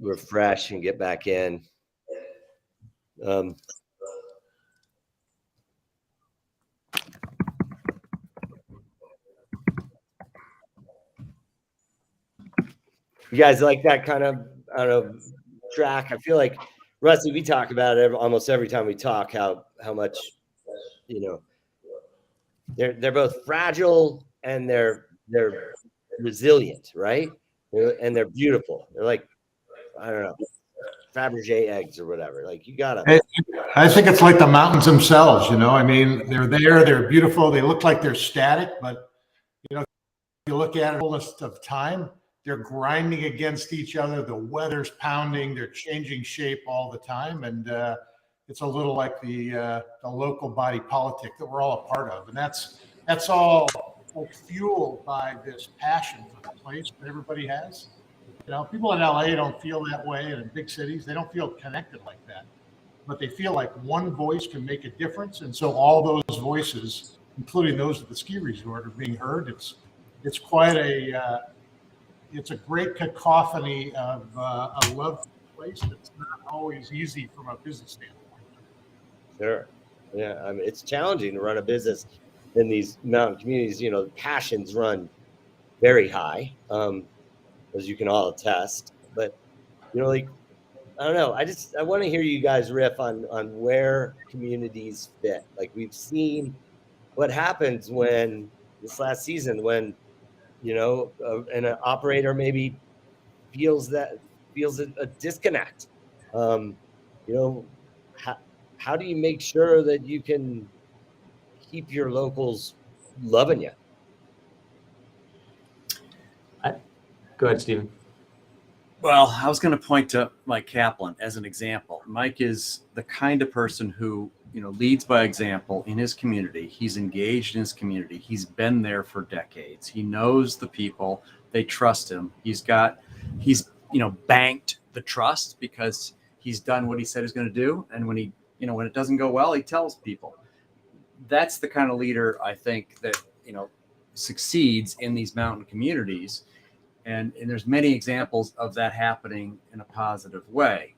refresh and get back in. You guys like that kind of, I don't know, track? I feel like, Rusty, we talk about it almost every time we talk, how much, you know, they're both fragile and they're resilient, right? And they're beautiful. They're like, I don't know, Fabergé eggs or whatever. Like, you gotta. I think it's like the mountains themselves, you know. I mean, they're beautiful. They look like they're static, but you know, if you look at it fullest of time, they're grinding against each other. The weather's pounding. They're changing shape all the time, and it's a little like the local body politic that we're all a part of, and that's all like fueled by this passion for the place that everybody has. You know, people in LA don't feel that way, and in big cities, they don't feel connected like that. But they feel like one voice can make a difference, and so all those voices, including those at the ski resort, are being heard. It's quite a it's a great cacophony of a love for the place that's not always easy from a business standpoint. Sure. Yeah, I mean, it's challenging to run a business in these mountain communities. You know, the passions run very high, as you can all attest. But, you know, like, I don't know. I want to hear you guys riff on where communities fit. Like, we've seen what happens when this last season, when, you know, an operator maybe feels a disconnect. You know, how do you make sure that you can keep your locals loving you? Go ahead, Stephen. Well, I was going to point to Mike Kaplan as an example. Mike is the kind of person who, you know, leads by example in his community. He's engaged in his community. He's been there for decades. He knows the people. They trust him. He's you know, banked the trust because he's done what he said he's going to do. And when when it doesn't go well, he tells people. That's the kind of leader I think that, you know, succeeds in these mountain communities. And there's many examples of that happening in a positive way.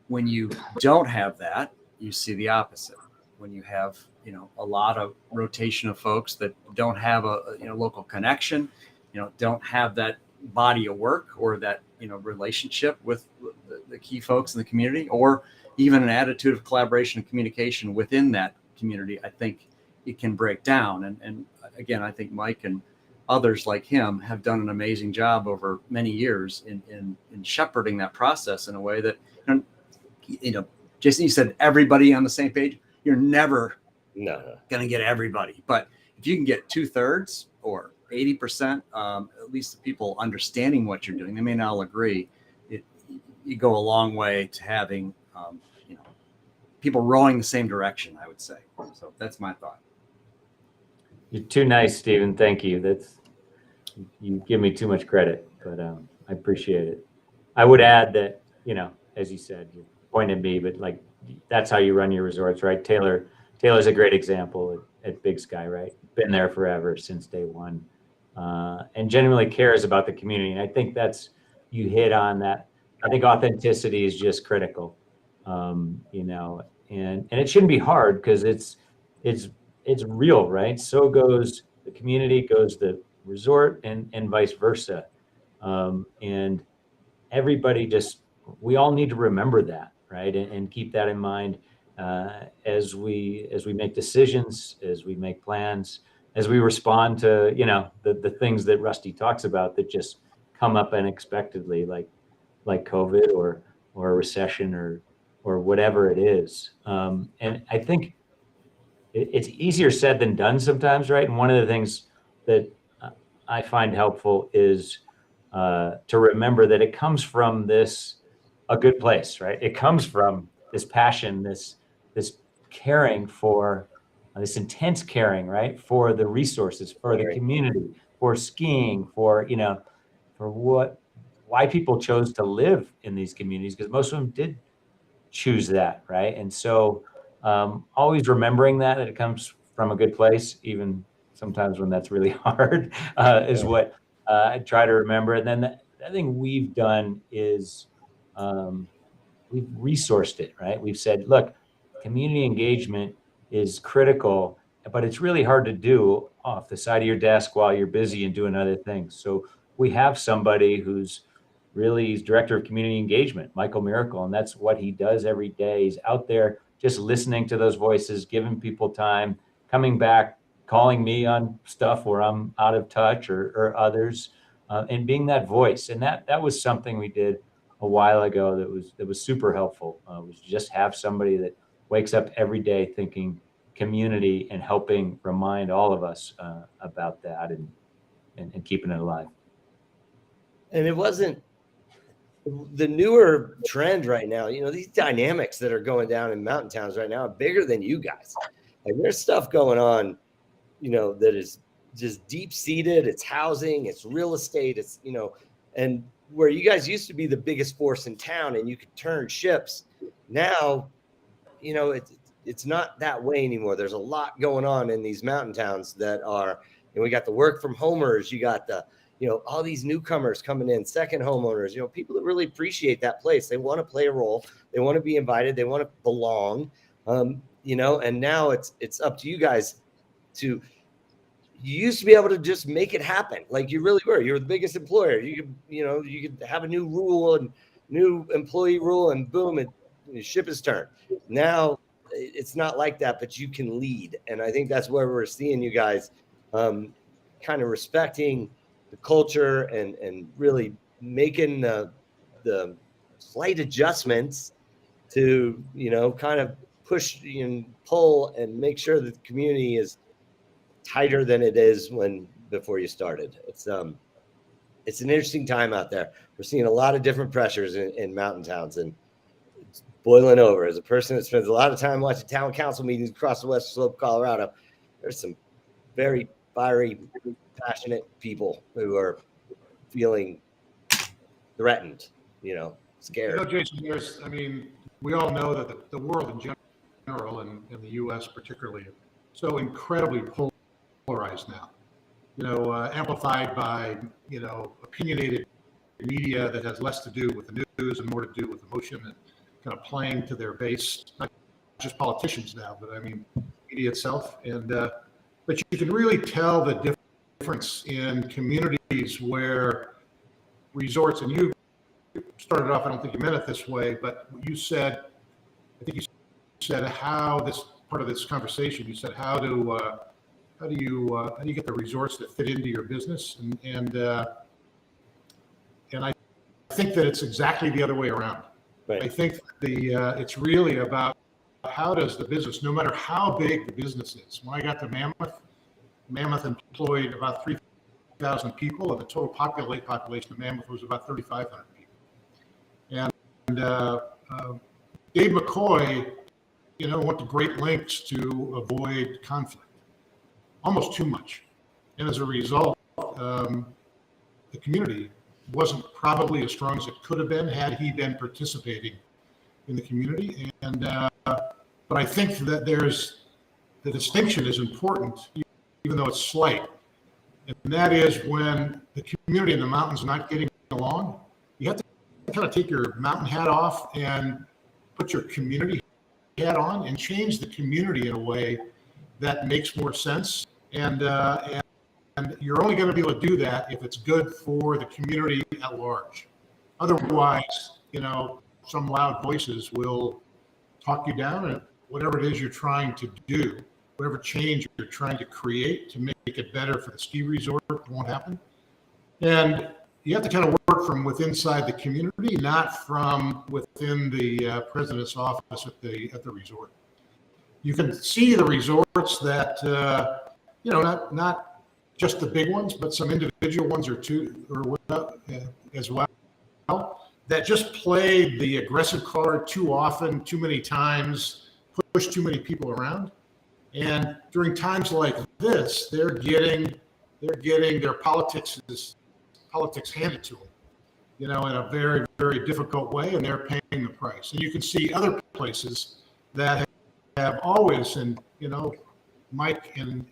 When you don't have that, you see the opposite. When you have, you know, a lot of rotation of folks that don't have a local connection, you know, don't have that body of work or that, you know, relationship with the key folks in the community, or even an attitude of collaboration and communication within that community, I think it can break down. And again, I think Mike and others like him have done an amazing job over many years in shepherding that process in a way that, you know, Jason, you said everybody on the same page. You're never going to get everybody, but if you can get 2/3 or 80%, at least the people understanding what you're doing, they may not all agree. You go a long way to having, you know, people rowing the same direction, I would say. So that's my thought. You're too nice, Stephen. Thank you. You give me too much credit, but I appreciate it. I would add that, you know, as you said, you pointed me, but like, that's how you run your resorts, right? Taylor's a great example at Big Sky, right? Been there forever since day one, and genuinely cares about the community. And I think you hit on that. I think authenticity is just critical, you know, and it shouldn't be hard because it's real, right? So goes the community, goes the resort, and vice versa. And everybody we all need to remember that, right? And keep that in mind as we make decisions, as we make plans, as we respond to, you know, the things that Rusty talks about that just come up unexpectedly, like COVID or a recession or whatever it is. And I think it's easier said than done sometimes, right? And one of the things that I find helpful is to remember that it comes from a good place, right? It comes from this passion, this caring for, this intense caring, right? For the resources, for the community, for skiing, for, you know, for why people chose to live in these communities, because most of them did choose that, right? And so always remembering that it comes from a good place, even sometimes when that's really hard, is what I try to remember. And then the thing we've done is we've resourced it, right? We've said, look, community engagement is critical, but it's really hard to do off the side of your desk while you're busy and doing other things. So we have somebody who's really, he's director of community engagement, Michael Miracle, and that's what he does every day. He's out there just listening to those voices, giving people time, coming back, calling me on stuff where I'm out of touch or others, and being that voice. And that was something we did a while ago that was super helpful. Was just have somebody that wakes up every day thinking community and helping remind all of us about that and keeping it alive. And it wasn't the newer trend right now. You know, these dynamics that are going down in mountain towns right now are bigger than you guys. Like there's stuff going on, you know, that is just deep seated. It's housing, it's real estate, it's, you know, and where you guys used to be the biggest force in town and you could turn ships. Now, you know, it's not that way anymore. There's a lot going on in these mountain towns that are, and we got the work from homers, you got the, you know, all these newcomers coming in, second homeowners, you know, people that really appreciate that place. They want to play a role. They want to be invited. They want to belong, you know, and now it's up to you guys to, you used to be able to just make it happen. Like you really were. You're the biggest employer. You could, you know, you could have a new rule and new employee rule and boom, the ship is turned. Now it's not like that, but you can lead. And I think that's where we're seeing you guys kind of respecting the culture and really making the slight adjustments to, you know, kind of push and pull and make sure that the community is tighter than it is before you started. It's an interesting time out there. We're seeing a lot of different pressures in mountain towns, and it's boiling over. As a person that spends a lot of time watching town council meetings across the Western Slope, Colorado, there's some very fiery, passionate people who are feeling threatened, you know, scared. You know, Jason, we all know that the world in general and in the U.S. particularly, so incredibly polarized now. You know, amplified by, you know, opinionated media that has less to do with the news and more to do with emotion and kind of playing to their base, not just politicians now, but I mean, media itself. And but you can really tell the difference in communities where resorts, and you started off, I don't think you meant it this way, but you said, I think you said how this part of this conversation, you said how do you get the resorts that fit into your business, and I think that it's exactly the other way around. Right. I think it's really about how does the business, no matter how big the business is. When I got to Mammoth employed about 3,000 people, and the total population of Mammoth was about 3,500 people. And Dave McCoy, you know, went to great lengths to avoid conflict, almost too much. And as a result, the community wasn't probably as strong as it could have been had he been participating in the community. And but I think that the distinction is important, even though it's slight. And that is when the community in the mountains are not getting along, you have to kind of take your mountain hat off and put your community hat on and change the community in a way that makes more sense. And you're only going to be able to do that if it's good for the community at large. Otherwise, you know, some loud voices will talk you down, and whatever it is you're trying to do, whatever change you're trying to create to make it better for the ski resort won't happen. And you have to kind of work from within inside the community, not from within the president's office at the resort. You can see the resorts that, you know, not just the big ones, but some individual ones or two or as well, that just play the aggressive card too often, too many times, push too many people around. And during times like this, they're getting their politics handed to them, you know, in a very, very difficult way, and they're paying the price. And you can see other places that have always, and you know, Mike and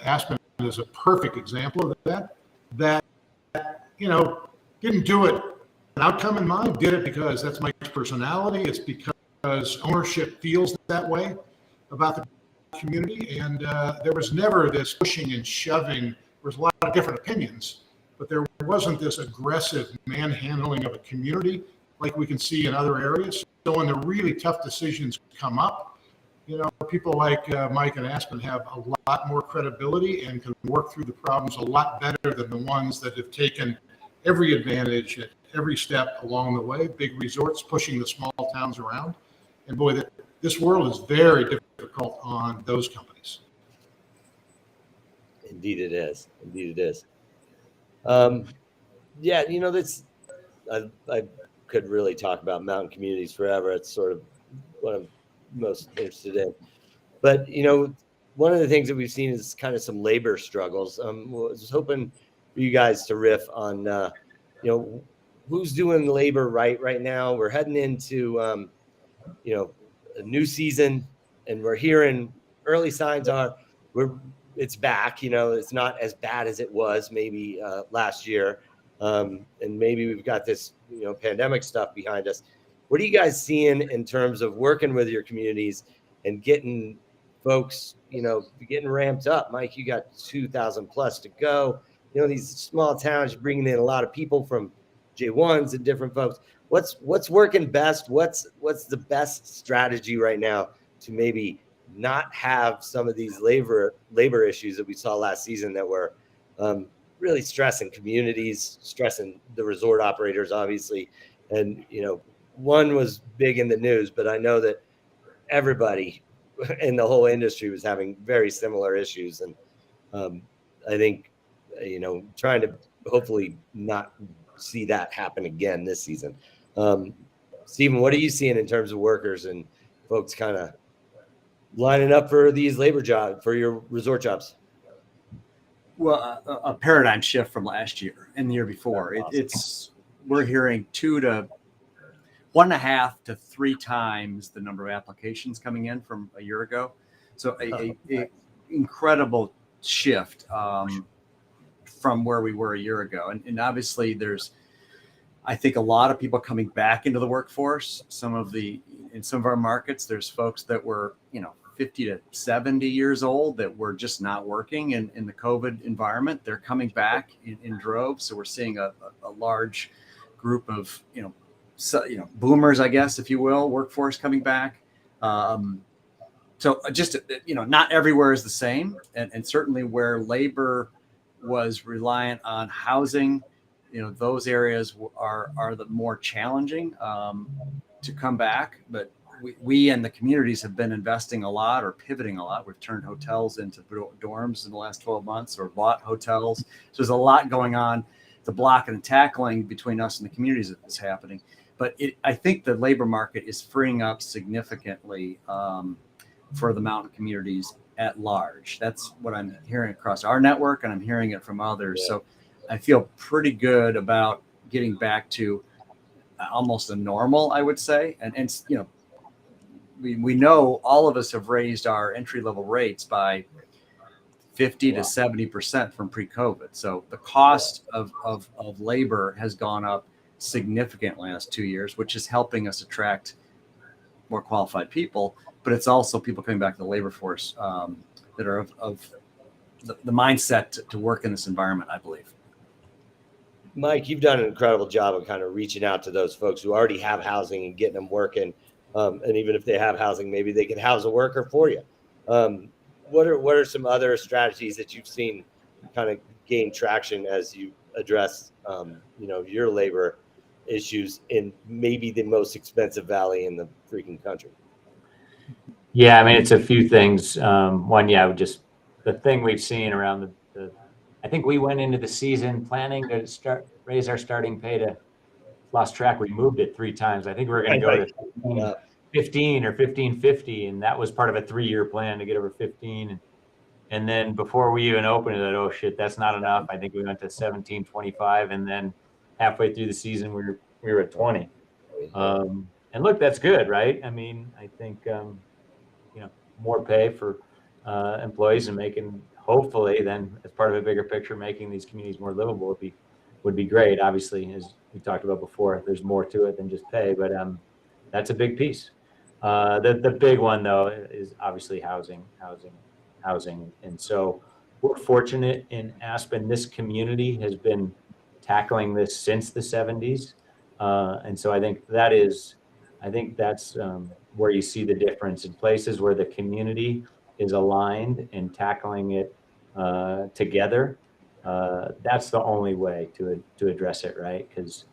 Aspen is a perfect example of that. That, you know, didn't do it an outcome in mind, did it because that's Mike's personality. It's because ownership feels that way about the community. And there was never this pushing and shoving. There was a lot of different opinions, but there wasn't this aggressive manhandling of a community like we can see in other areas. So when the really tough decisions come up, you know, people like Mike and Aspen have a lot more credibility and can work through the problems a lot better than the ones that have taken every advantage at every step along the way. Big resorts pushing the small towns around. And boy, this world is very difficult on those companies. Indeed it is. Indeed it is. Yeah, you know, I could really talk about mountain communities forever. It's sort of what I'm most interested in. But, you know, one of the things that we've seen is kind of some labor struggles. I was hoping for you guys to riff on, you know, who's doing labor right now. We're heading into, you know, a new season, and we're hearing early signs are it's back. You know, it's not as bad as it was maybe last year, and maybe we've got this, you know, pandemic stuff behind us. What are you guys seeing in terms of working with your communities and getting folks, you know, getting ramped up? Mike, you got 2,000 plus to go. You know, these small towns bringing in a lot of people from J1s and different folks. What's working best? What's the best strategy right now to maybe not have some of these labor issues that we saw last season that were really stressing communities, stressing the resort operators, obviously. And, you know, one was big in the news, but I know that everybody in the whole industry was having very similar issues. And I think, you know, trying to hopefully not see that happen again this season. Stephen, what are you seeing in terms of workers and folks kind of lining up for these labor jobs, for your resort jobs? Well, a paradigm shift from last year and the year before. We're hearing 1.5 to 3 times the number of applications coming in from a year ago. So a incredible shift from where we were a year ago. And obviously there's, I think, a lot of people coming back into the workforce. In some of our markets, there's folks that were, you know, 50 to 70 years old that were just not working in the COVID environment. They're coming back in droves. So we're seeing a large group of, boomers, I guess, if you will, workforce coming back. So just, you know, not everywhere is the same. And certainly where labor was reliant on housing, you know, those areas are the more challenging to come back. But we and the communities have been investing a lot or pivoting a lot. We've turned hotels into dorms in the last 12 months or bought hotels. So there's a lot going on. The blocking and tackling between us and the communities is happening. But I think the labor market is freeing up significantly for the mountain communities at large. That's what I'm hearing across our network, and I'm hearing it from others. Yeah. So I feel pretty good about getting back to almost a normal, I would say. And you know, we know all of us have raised our entry-level rates by 50 to 70% from pre-COVID. So the cost of labor has gone up significantly in the last 2 years, which is helping us attract more qualified people. But it's also people coming back to the labor force that are of the mindset to work in this environment, I believe. Mike, you've done an incredible job of kind of reaching out to those folks who already have housing and getting them working. And even if they have housing, maybe they can house a worker for you. What are some other strategies that you've seen kind of gain traction as you address, your labor issues in maybe the most expensive valley in the freaking country? Yeah, I mean, it's a few things. One, just the thing we've seen around I think we went into the season planning to raise our starting pay to, lost track. We moved it 3 times. I think we were going to go to 15 or 1550, and that was part of a 3-year plan to get over 15. And then before we even opened it, oh shit, that's not enough. I think we went to 1725, and then halfway through the season, we were at 20. And look, that's good, right? I mean, I think more pay for employees and making, hopefully, then as part of a bigger picture, making these communities more livable would be would be great. Obviously, as we talked about before, there's more to it than just pay, but that's a big piece. The big one though is obviously housing. And so we're fortunate in Aspen. This community has been tackling this since the 70s. And so I think that's where you see the difference in places where the community is aligned and tackling it together. That's the only way to address it, right? Because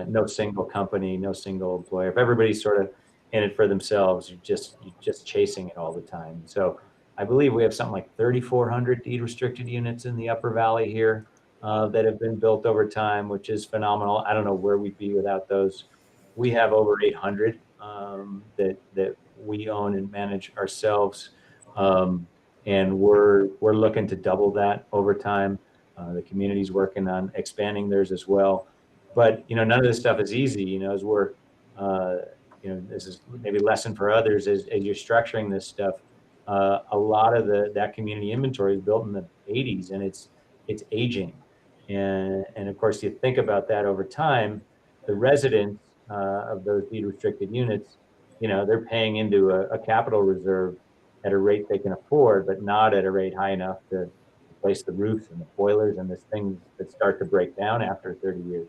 no single company, no single employer, if everybody's sort of in it for themselves, you're just chasing it all the time. So I believe we have something like 3,400 deed restricted units in the Upper Valley here that have been built over time, which is phenomenal. I don't know where we'd be without those. We have over 800 that we own and manage ourselves, and we're looking to double that over time. The community's working on expanding theirs as well, but none of this stuff is easy. As we're this is maybe a lesson for others as you're structuring this stuff. A lot of that community inventory is built in the 80s, and it's aging, and of course you think about that over time. The residents of those deed restricted units, they're paying into a capital reserve at a rate they can afford, but not at a rate high enough to replace the roofs and the boilers and the things that start to break down after 30 years.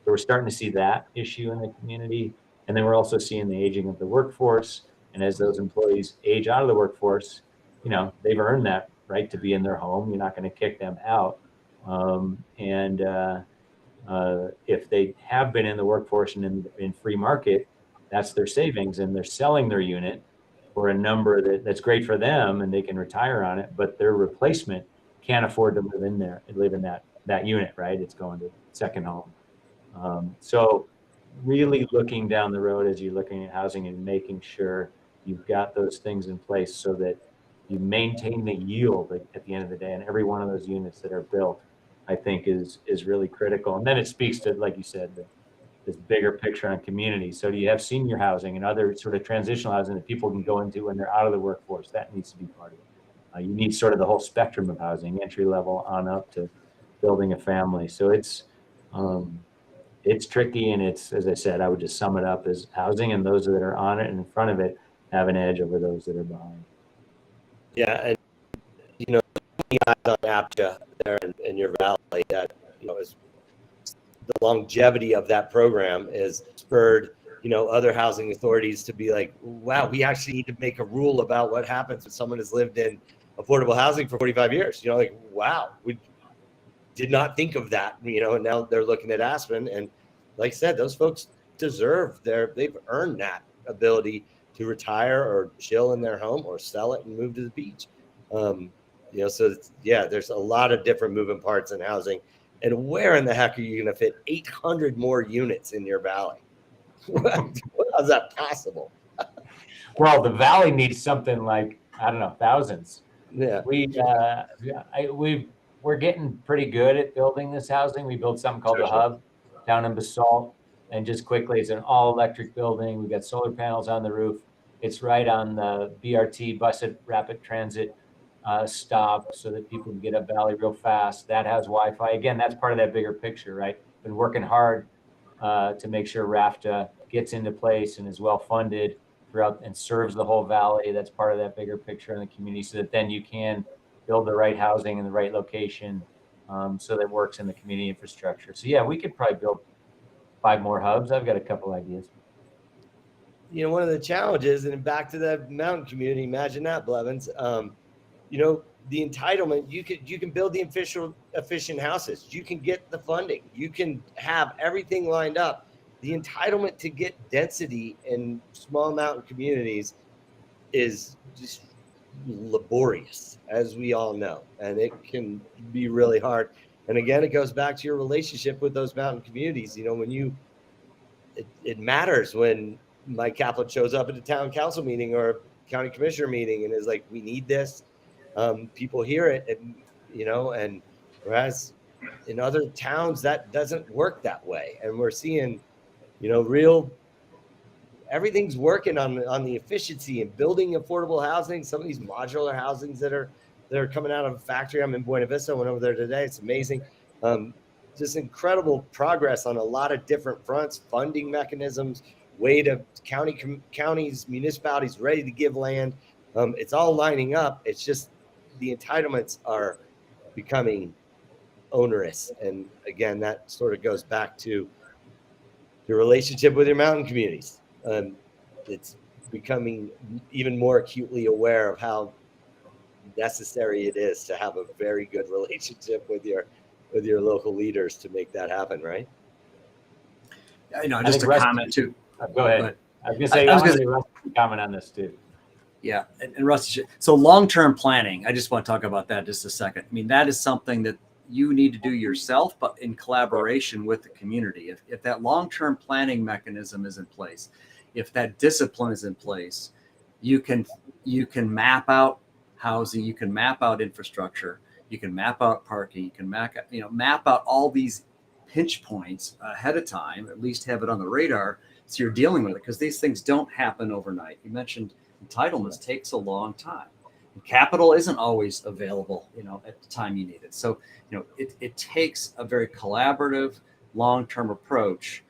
So we're starting to see that issue in the community. And then we're also seeing the aging of the workforce. And as those employees age out of the workforce, they've earned that right to be in their home. You're not going to kick them out. If they have been in the workforce and in free market, that's their savings, and they're selling their unit for a number that's great for them, and they can retire on it, but their replacement can't afford to live in that unit, right? It's going to second home. So really looking down the road as you're looking at housing and making sure you've got those things in place so that you maintain the yield at the end of the day. And every one of those units that are built, I think is really critical. And then it speaks to, like you said, this bigger picture on community. So do you have senior housing and other sort of transitional housing that people can go into when they're out of the workforce? That needs to be part of it. You need sort of the whole spectrum of housing, entry level on up to building a family. So it's tricky, and it's, as I said, I would just sum it up as housing, and those that are on it and in front of it have an edge over those that are behind. Yeah, and eyes on APTA there in your valley, that is the longevity of that program is spurred other housing authorities to be like, wow, we actually need to make a rule about what happens when someone has lived in affordable housing for 45 years. Like, wow, we did not think of that, and now they're looking at Aspen, and like I said, those folks they've earned that ability to retire or chill in their home or sell it and move to the beach. So there's a lot of different moving parts in housing. And where in the heck are you going to fit 800 more units in your valley? How's that possible? Well, the valley needs something like, I don't know, thousands. Yeah. We're getting pretty good at building this housing. We built something called the Hub down in Basalt, and just quickly, it's an all-electric building. We've got solar panels on the roof. It's right on the BRT, Busset Rapid Transit stop, so that people can get up valley real fast. That has Wi-Fi. Again, that's part of that bigger picture, right? Been working hard to make sure RAFTA gets into place and is well funded throughout and serves the whole valley. That's part of that bigger picture in the community, so that then you can build the right housing in the right location, so that it works in the community infrastructure. So yeah, we could probably build 5 more hubs. I've got a couple ideas. One of the challenges, and back to the mountain community, imagine that, Blevins. The entitlement, you can build the efficient houses. You can get the funding. You can have everything lined up. The entitlement to get density in small mountain communities is just laborious, as we all know, and it can be really hard. And again, it goes back to your relationship with those mountain communities. When it matters when Mike Kaplan shows up at a town council meeting or a county commissioner meeting and is like, we need this. People hear it, and whereas in other towns that doesn't work that way. And we're seeing, everything's working on the efficiency and building affordable housing. Some of these modular housings that are coming out of a factory. I'm in Buena Vista, went over there today. It's amazing. just incredible progress on a lot of different fronts, funding mechanisms, way to counties, municipalities ready to give land. It's all lining up. It's just the entitlements are becoming onerous. And again, that sort of goes back to your relationship with your mountain communities. It's becoming even more acutely aware of how necessary it is to have a very good relationship with your local leaders to make that happen, right? Just a comment too. Go ahead. I was going to say, Rusty comment on this too. Yeah, and Rusty, so long-term planning, I just want to talk about that just a second. I mean, that is something that you need to do yourself, but in collaboration with the community. If that long-term planning mechanism is in place, if that discipline is in place, you can map out housing, you can map out infrastructure, you can map out parking, you can map out all these pinch points ahead of time, at least have it on the radar so you're dealing with it, because these things don't happen overnight. You mentioned entitlements takes a long time. And capital isn't always available, at the time you need it. So, it takes a very collaborative, long-term approach.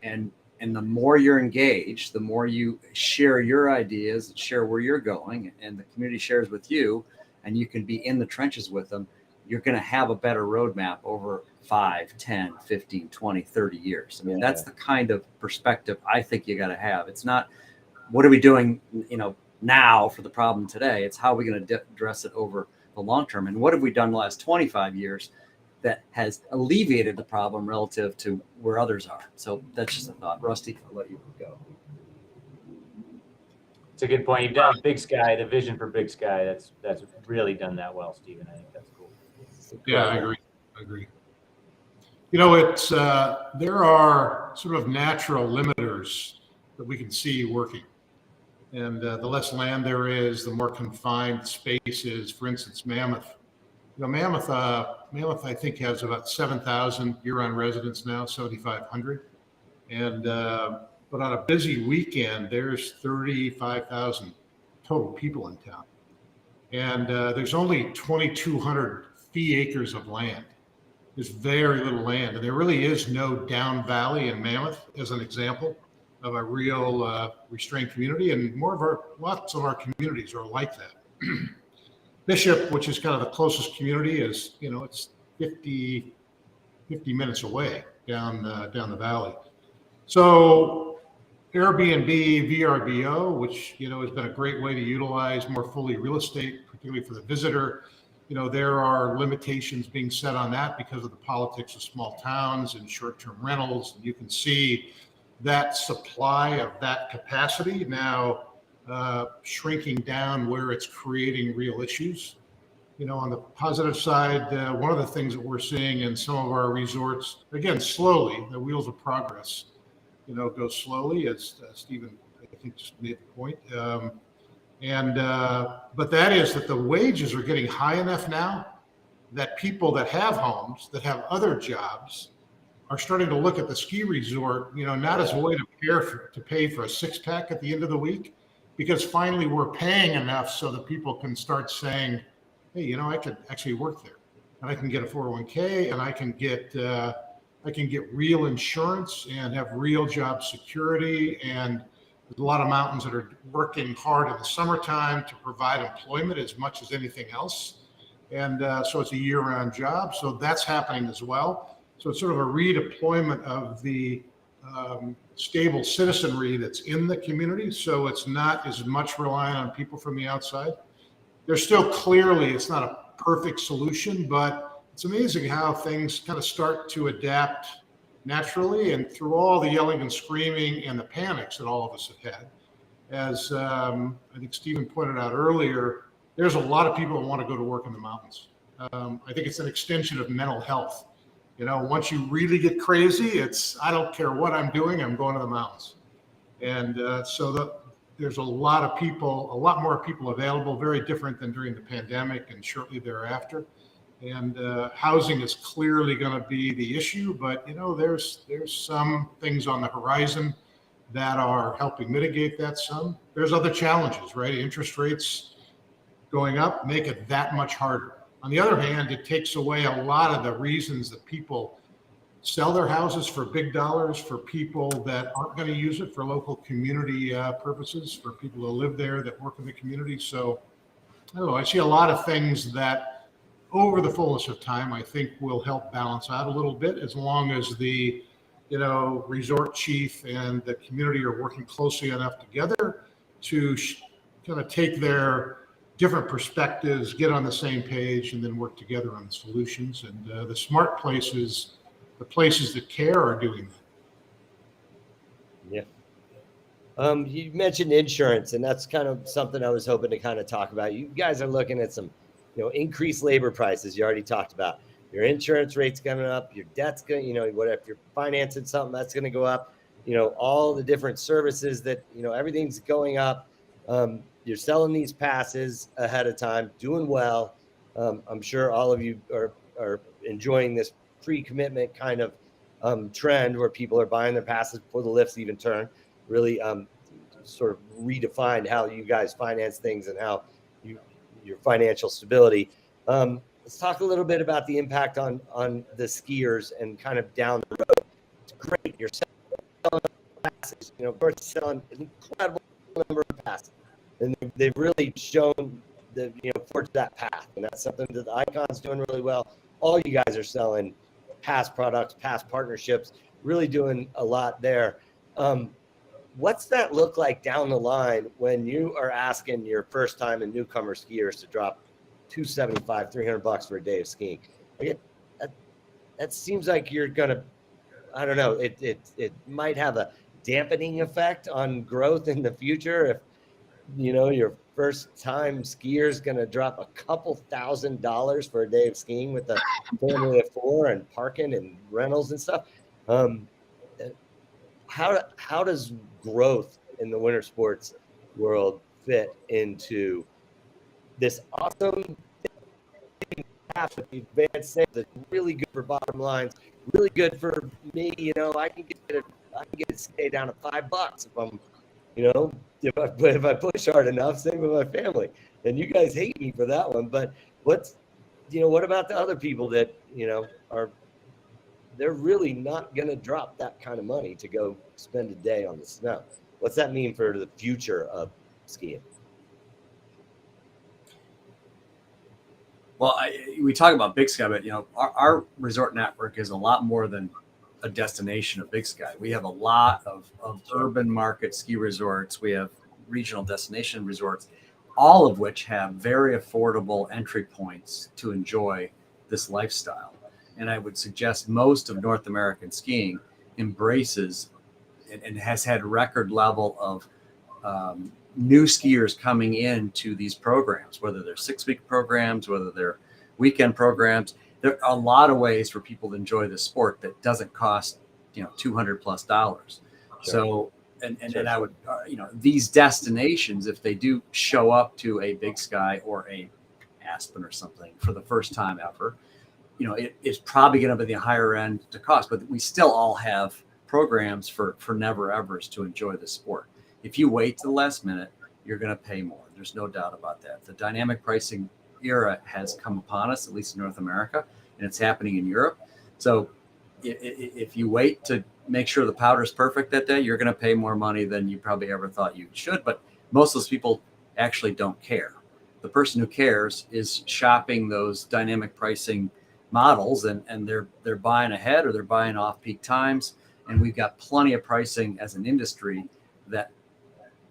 And the more you're engaged, the more you share your ideas and share where you're going, and the community shares with you, and you can be in the trenches with them, you're going to have a better roadmap over 5, 10, 15, 20, 30 years. I mean, that's the kind of perspective I think you got to have. It's not, what are we doing, now for the problem today? It's how are we going to address it over the long term? And what have we done the last 25 years that has alleviated the problem relative to where others are? So that's just a thought. Rusty, I'll let you go. It's a good point. You've done Big Sky, the vision for Big Sky. That's really done that well, Stephen. I think that's cool. Yeah, I agree. It's there are sort of natural limiters that we can see working. And the less land there is, the more confined space is. For instance, Mammoth. Mammoth, I think, has about 7,000 year-round residents now, 7,500. And but on a busy weekend, there's 35,000 total people in town. And there's only 2,200 fee acres of land. There's very little land, and there really is no down valley in Mammoth, as an example of a real restrained community. And lots of our communities are like that. Bishop, which is kind of the closest community, is it's 50 minutes away down the valley. So Airbnb, VRBO, which has been a great way to utilize more fully real estate, particularly for the visitor. There are limitations being set on that because of the politics of small towns and short-term rentals. And you can see that supply of that capacity now shrinking down where it's creating real issues. On the positive side, one of the things that we're seeing in some of our resorts, again, slowly, the wheels of progress, go slowly, as Stephen, I think, just made the point. But that is that the wages are getting high enough now that people that have homes, that have other jobs, are starting to look at the ski resort, not as a way to pay for a six-pack at the end of the week, because finally we're paying enough so that people can start saying, hey, I could actually work there, and I can get a 401k, and I can get real insurance and have real job security. And there's a lot of mountains that are working hard in the summertime to provide employment as much as anything else. And so it's a year-round job. So that's happening as well. So it's sort of a redeployment of the stable citizenry that's in the community. So it's not as much reliant on people from the outside. There's still clearly, it's not a perfect solution, but it's amazing how things kind of start to adapt naturally, and through all the yelling and screaming and the panics that all of us have had. As I think Stephen pointed out earlier, there's a lot of people that want to go to work in the mountains. I think it's an extension of mental health. Once you really get crazy, I don't care what I'm doing, I'm going to the mountains. And there's a lot more people available, very different than during the pandemic and shortly thereafter. And housing is clearly going to be the issue, but there's some things on the horizon that are helping mitigate that some. There's other challenges, right? Interest rates going up make it that much harder. On the other hand, it takes away a lot of the reasons that people sell their houses for big dollars for people that aren't going to use it for local community purposes, for people who live there that work in the community. So I don't know. I see a lot of things that over the fullness of time, I think will help balance out a little bit, as long as the, resort chief and the community are working closely enough together to kind of take their different perspectives, get on the same page, and then work together on the solutions. And the smart places, the places that care, are doing that. Yeah. You mentioned insurance, and that's kind of something I was hoping to kind of talk about. You guys are looking at some, increased labor prices. You already talked about your insurance rates coming up, your debt's going, what if you're financing something that's going to go up, all the different services that, everything's going up. You're selling these passes ahead of time, doing well. I'm sure all of you are enjoying this pre-commitment kind of trend where people are buying their passes before the lifts even turn. Really sort of redefined how you guys finance things and how your financial stability. Let's talk a little bit about the impact on the skiers and kind of down the road. It's great. You're selling passes. We're selling an incredible number of passes. And they've really shown forged that path. And that's something that the Icon's doing really well. All you guys are selling past products, past partnerships, really doing a lot there. What's that look like down the line when you are asking your first time and newcomer skiers to drop $275, $300 for a day of skiing? That seems like you're gonna, I don't know, it might have a dampening effect on growth in the future if your first time skier is going to drop a couple $1,000s for a day of skiing with a family of 4 and parking and rentals and stuff. How does growth in the winter sports world fit into this awesome path that the advanced sales that's really good for bottom lines, really good for me? I can get it stay down to $5 if I'm, if I push hard enough. Same with my family. And you guys hate me for that one, but what about the other people that they're really not going to drop that kind of money to go spend a day on the snow? What's that mean for the future of skiing? Well, we talk about Big Sky, but our resort network is a lot more than a destination of Big Sky. We have a lot of urban market ski resorts. We have regional destination resorts, all of which have very affordable entry points to enjoy this lifestyle. And I would suggest most of North American skiing embraces and has had record level of new skiers coming into these programs, whether they're 6-week programs, whether they're weekend programs. There are a lot of ways for people to enjoy the sport that doesn't cost, $200+. Sure. So, and I would, these destinations, if they do show up to a Big Sky or a Aspen or something for the first time ever, it's probably going to be the higher end to cost, but we still all have programs for never evers to enjoy the sport. If you wait to the last minute, you're going to pay more. There's no doubt about that. The dynamic pricing era has come upon us, at least in North America, and it's happening in Europe. So if you wait to make sure the powder is perfect that day, you're going to pay more money than you probably ever thought you should. But most of those people actually don't care. The person who cares is shopping those dynamic pricing models, and they're buying ahead or they're buying off peak times. And we've got plenty of pricing as an industry that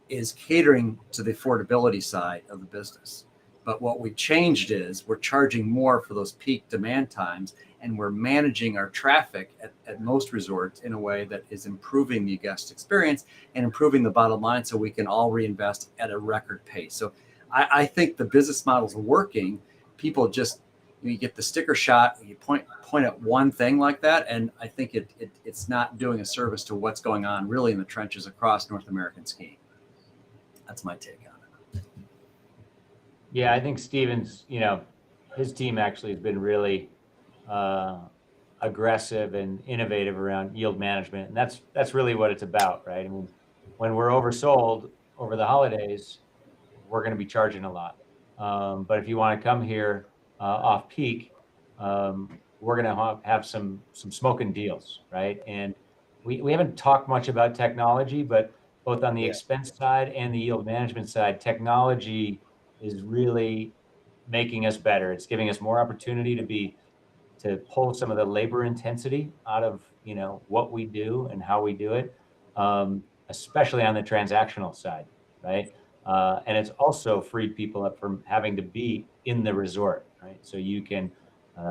is catering to the affordability side of the business. But what we changed is we're charging more for those peak demand times, and we're managing our traffic at most resorts in a way that is improving the guest experience and improving the bottom line so we can all reinvest at a record pace. So I think the business model's working. People just, you get the sticker shot, you point at one thing like that, and I think it's not doing a service to what's going on really in the trenches across North American skiing. That's my take on it. Yeah, I think Steven's, his team actually has been really aggressive and innovative around yield management. And that's really what it's about, right? I mean, when we're oversold over the holidays, we're going to be charging a lot. But if you want to come here off peak, we're going to have some smoking deals, right? And we haven't talked much about technology, but both on the expense side and the yield management side, technology is really making us better. It's giving us more opportunity to pull some of the labor intensity out of, what we do and how we do it, especially on the transactional side, right? And it's also freed people up from having to be in the resort, right? So you can,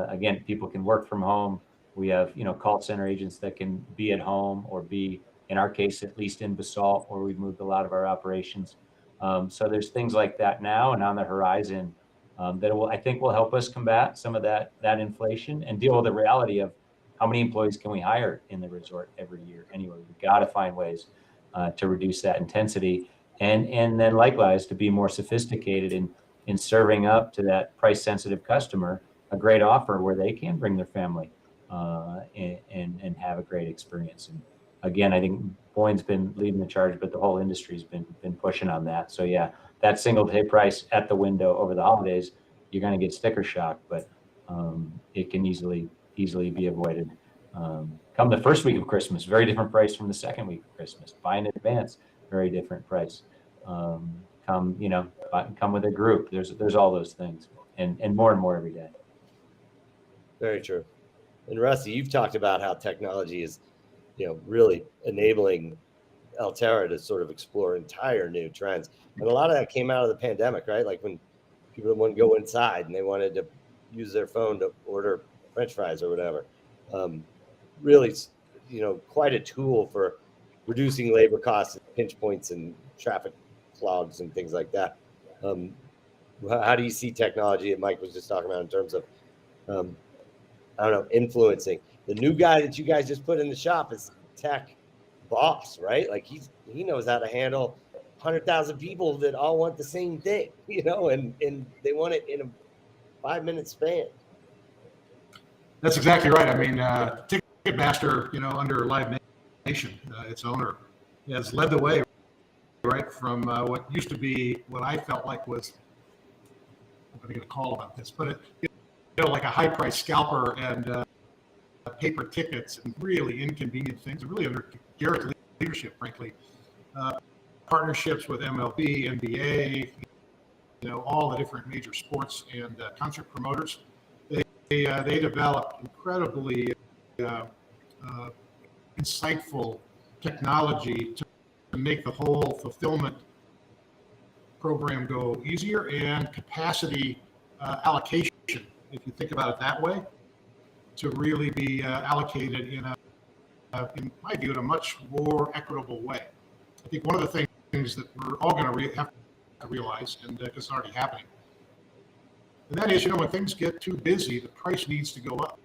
again, people can work from home. We have, call center agents that can be at home or be, in our case, at least in Basalt, where we've moved a lot of our operations. So there's things like that now and on the horizon that I think will help us combat some of that inflation and deal with the reality of how many employees can we hire in the resort every year. Anyway, we've got to find ways to reduce that intensity, and then likewise to be more sophisticated in serving up to that price sensitive customer a great offer where they can bring their family and have a great experience. And again, I think Boyne's been leading the charge, but the whole industry's been pushing on that. So yeah, that single day price at the window over the holidays, you're going to get sticker shock, but it can easily be avoided. Come the first week of Christmas, very different price from the second week of Christmas. Buy in advance, very different price. Come with a group. There's all those things, and more every day. Very true. And Rusty, you've talked about how technology is, really enabling Alterra to sort of explore entire new trends. And a lot of that came out of the pandemic, right? Like when people wouldn't go inside and they wanted to use their phone to order French fries or whatever. Really, quite a tool for reducing labor costs and pinch points and traffic clogs and things like that. How do you see technology, and Mike was just talking about, in terms of, influencing? The new guy that you guys just put in the shop is tech boss, right? Like he knows how to handle 100,000 people that all want the same thing, and they want it in a 5-minute span. That's exactly right. I mean, Ticketmaster, under Live Nation, its owner, has led the way, right, from what used to be what I felt like was, I'm going to get a call about this, but like a high-priced scalper and paper tickets and really inconvenient things, really under Garrett's leadership, frankly. Partnerships with MLB, NBA, all the different major sports and concert promoters. They developed incredibly insightful technology to make the whole fulfillment program go easier, and capacity allocation, if you think about it that way, to really be allocated in my view, in a much more equitable way. I think one of the things that we're all going to have to realize, and it's already happening, and that is, when things get too busy, the price needs to go up.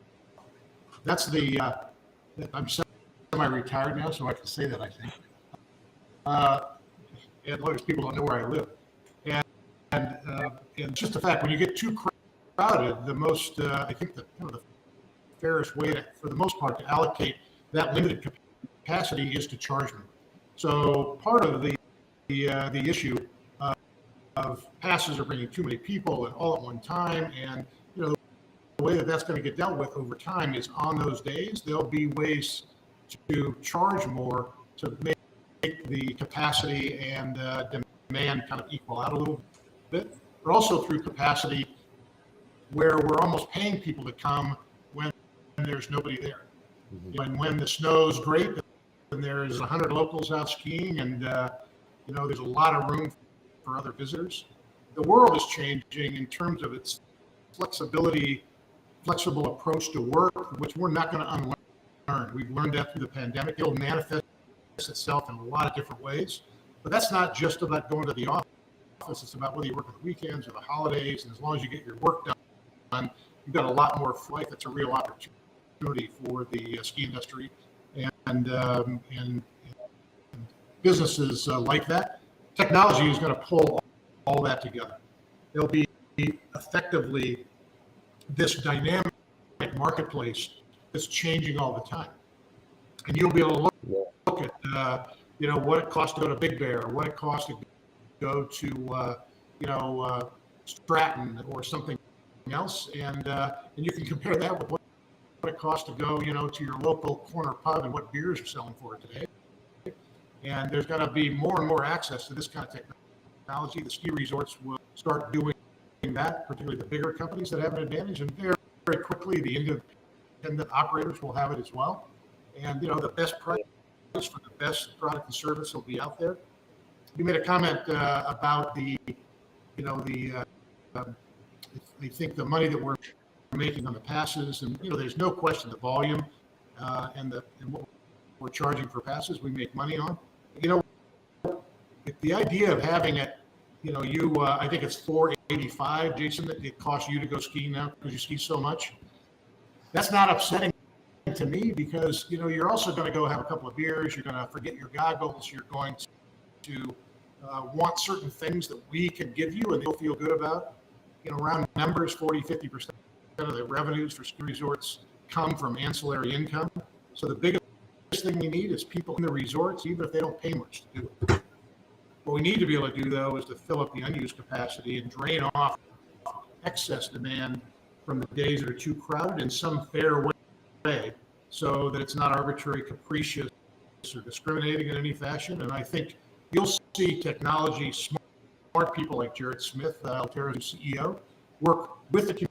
That's I'm semi-retired now, so I can say that, I think. And lawyers, people don't know where I live. And just the fact, when you get too crowded, the most, I think the fairest way for the most part, to allocate that limited capacity is to charge them. So part of the issue of passes are bringing too many people and all at one time, and the way that's going to get dealt with over time is, on those days there'll be ways to charge more to make the capacity and demand kind of equal out a little bit, but also through capacity where we're almost paying people to come when there's nobody there. Mm-hmm. And when the snow's great and there's 100 locals out skiing, and there's a lot of room for other visitors. The world is changing in terms of its flexible approach to work, which we're not going to unlearn. We've learned that through the pandemic. It'll manifest itself in a lot of different ways, but that's not just about going to the office. It's about whether you work on the weekends or the holidays, and as long as you get your work done, you've got a lot more life. That's a real opportunity for the ski industry and businesses like that. Technology is going to pull all that together. It'll be effectively this dynamic marketplace that's changing all the time, and you'll be able to look at what it costs to go to Big Bear, or what it costs to go to Stratton or something else, and you can compare that with what it costs to go, to your local corner pub and what beers are selling for today. And there's going to be more and more access to this kind of technology. The ski resorts will start doing that, particularly the bigger companies that have an advantage. And very, very quickly, the independent operators will have it as well. And, the best price for the best product and service will be out there. You made a comment about I think the money that we're making on the passes, and there's no question the volume and what we're charging for passes we make money on. The idea of having it, I think it's $485, Jason, that it costs you to go skiing now because you ski so much. That's not upsetting to me because you're also going to go have a couple of beers. You're going to forget your goggles. You're going to want certain things that we can give you and you'll feel good about. Around numbers, 40-50% of the revenues for ski resorts come from ancillary income. So the biggest thing we need is people in the resorts, even if they don't pay much to do it. What we need to be able to do, though, is to fill up the unused capacity and drain off excess demand from the days that are too crowded in some fair way so that it's not arbitrary, capricious, or discriminating in any fashion. And I think you'll see technology, smart people like Jared Smith, Alterra's CEO, work with the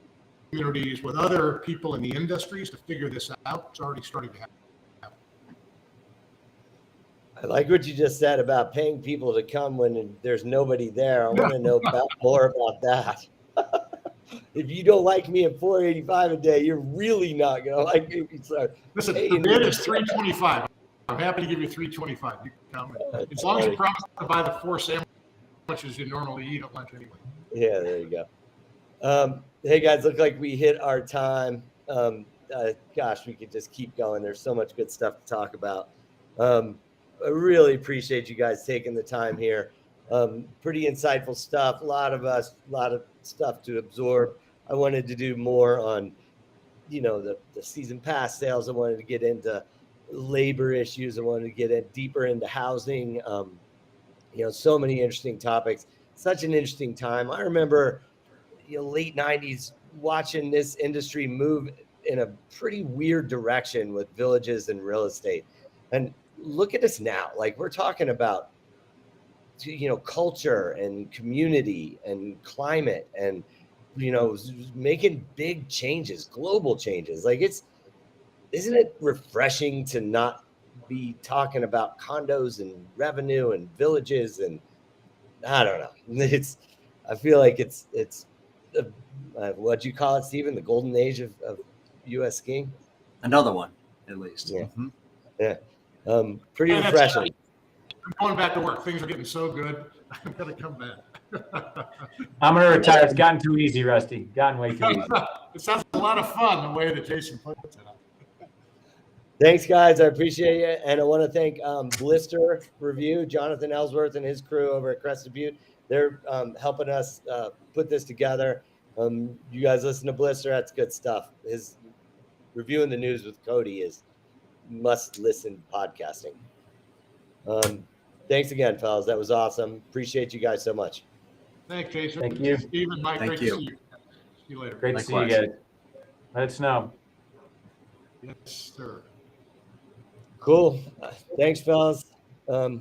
communities, with other people in the industries to figure this out. It's already starting to happen. I like what you just said about paying people to come when there's nobody there. I want to know more about that. If you don't like me at $485 a day, you're really not going to like me. Listen, the bid is $325. I'm happy to give you $325. You can come. As long as you promise to buy the 4 sandwiches you normally eat at lunch anyway. Yeah, there you go. Hey guys, look like we hit our time. Gosh, we could just keep going. There's so much good stuff to talk about. I really appreciate you guys taking the time here. Pretty insightful stuff. A lot of stuff to absorb. I wanted to do more on, the season pass sales. I wanted to get into labor issues. I wanted to get deeper into housing. So many interesting topics. Such an interesting time. I remember, late 90s watching this industry move in a pretty weird direction with villages and real estate. And look at us now. Like we're talking about, culture and community and climate and, making big changes, global changes. Like isn't it refreshing to not be talking about condos and revenue and villages? And I don't know. I feel like it's what'd you call it, Stephen? The golden age of U.S. skiing? Another one, at least. Yeah. Mm-hmm. Yeah. Pretty refreshing. I'm going back to work. Things are getting so good. I'm going to come back. I'm going to retire. It's gotten too easy, Rusty. Gotten way too easy. It sounds a lot of fun the way that Jason puts it. Thanks, guys. I appreciate it. And I want to thank Blister Review, Jonathan Ellsworth and his crew over at Crested Butte. They're helping us put this together. You guys listen to Blister. That's good stuff. His reviewing the news with Cody is must-listen podcasting. Thanks again, fellas. That was awesome. Appreciate you guys so much. Thanks, Jason. Thank you. Stephen, Mike, Thank great you. to see you. See you later. Great to see you Likewise. guys. Let us know. Yes, sir. Cool. Thanks, fellas. Really